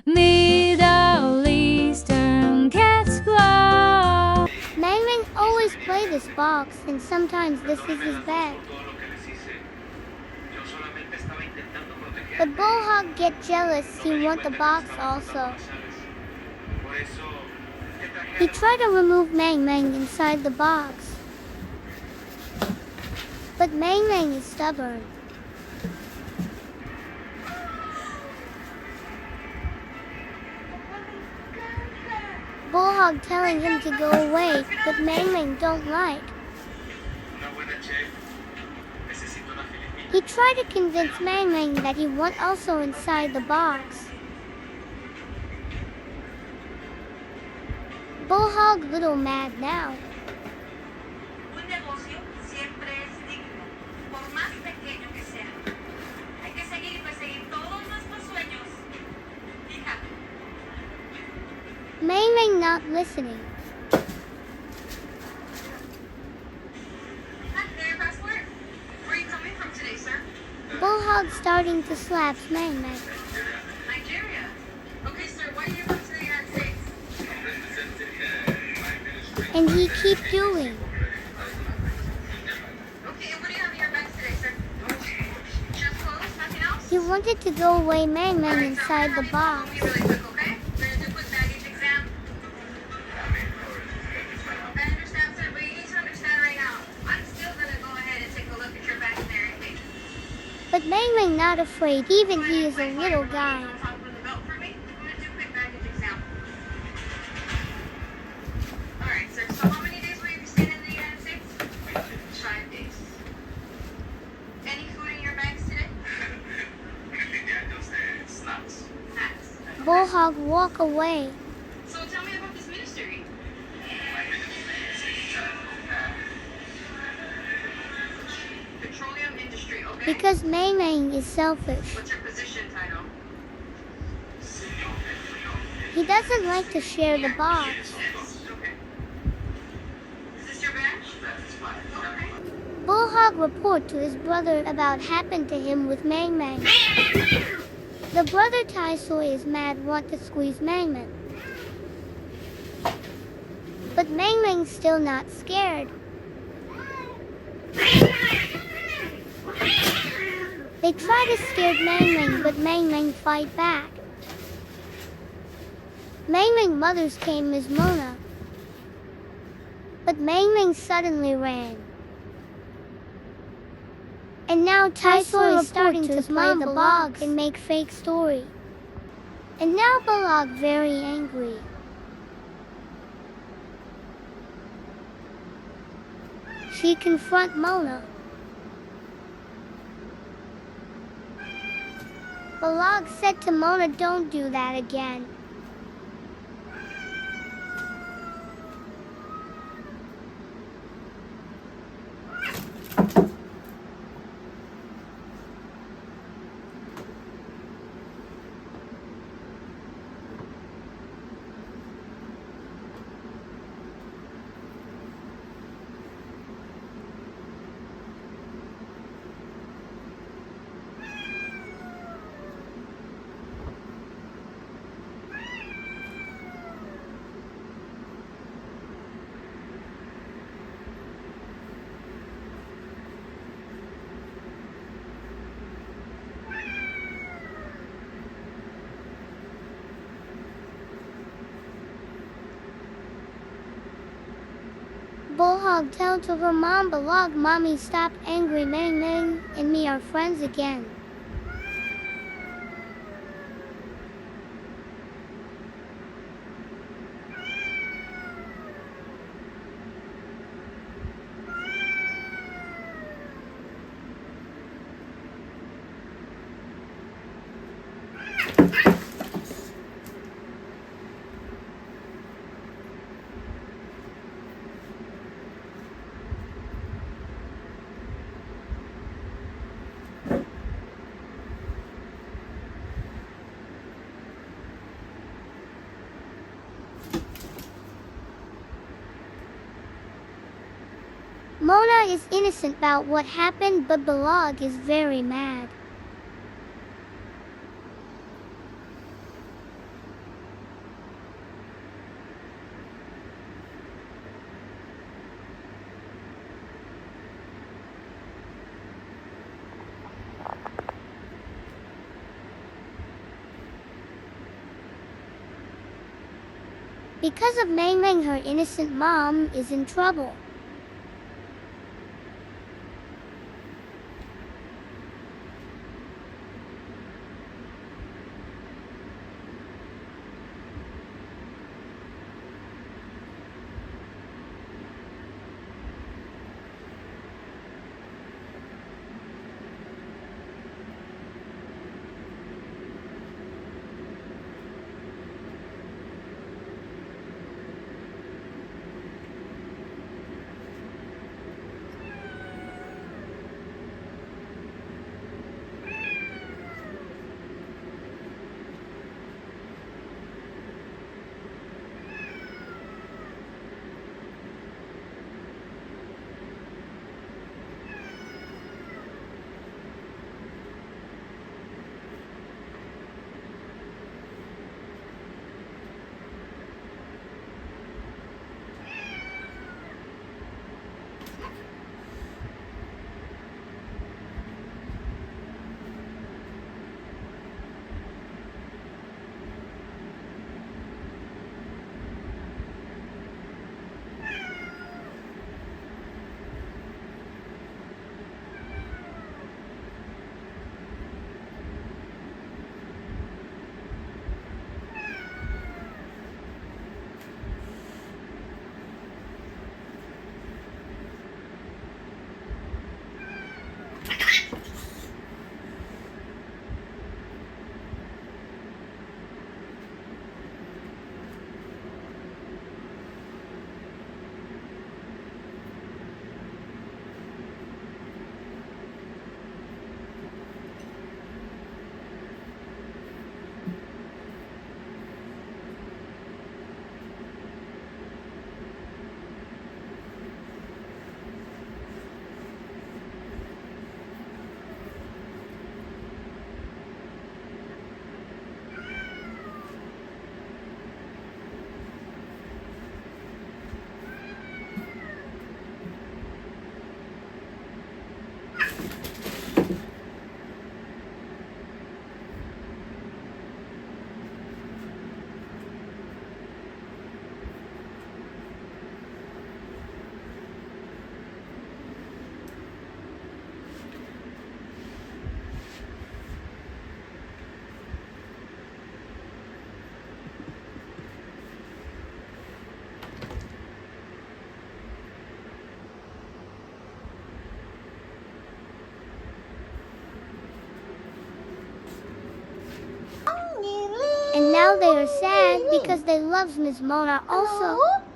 Middle Eastern cats love. Mang Mang always play this box, and sometimes this is his bed. But Bullhog get jealous, he want the box also. He tried to remove Mang Mang inside the box. But Mang Mang is stubborn. Bullhog telling him to go away, but Mang Mang don't like. He tried to convince Mang Mang that he want also inside the box. Bullhog little mad now. Mang Mang not listening. Bullhog starting to slap Mang Mang. Nigeria. Okay, sir, why are you going to the United States? And he keep doing. Okay, and what do you have in your bags today, sir? Just clothes, nothing else? He wanted to go away Mang Mang inside the box. Really quick, okay? We're going to do a quick baggage exam. I understand, sir, but you need to understand right now. I'm still going to go ahead and take a look at your bags and everything. But Mang Mang not afraid, even he is a little guy. On top of the belt for me? I'm going to do a quick baggage exam. Alright, sir, so how many days will you be staying in the United States? 5 days. Any food in your bags today? Snacks. Bullhog walk away. So tell me about this ministry. Petroleum industry, okay? Because Mang Mang is selfish. What's your position title? He doesn't like to share the box. Okay. Is this your badge? That's fine. Okay. Bullhog report to his brother about happened to him with Mang Mang. The brother Tai Soy is mad, want to squeeze Mang Mang. But Mang Mang's still not scared. They try to scare Mang Mang, but Mang Mang fight back. Mang Mang mother's came as Mona. But Mang Mang suddenly ran. And now Tai Soy is starting to play the Bilog and make fake story. And now Bilog very angry. She confront Mona. Bilog said to Mona, don't do that again. Bullhog tell to her mom, Bilog, mommy stop angry, Mang Mang and me are friends again. Mona is innocent about what happened, but Bilog is very mad. Because of Mang Mang, her innocent mom is in trouble. And now they are sad because they love Miss Mona also.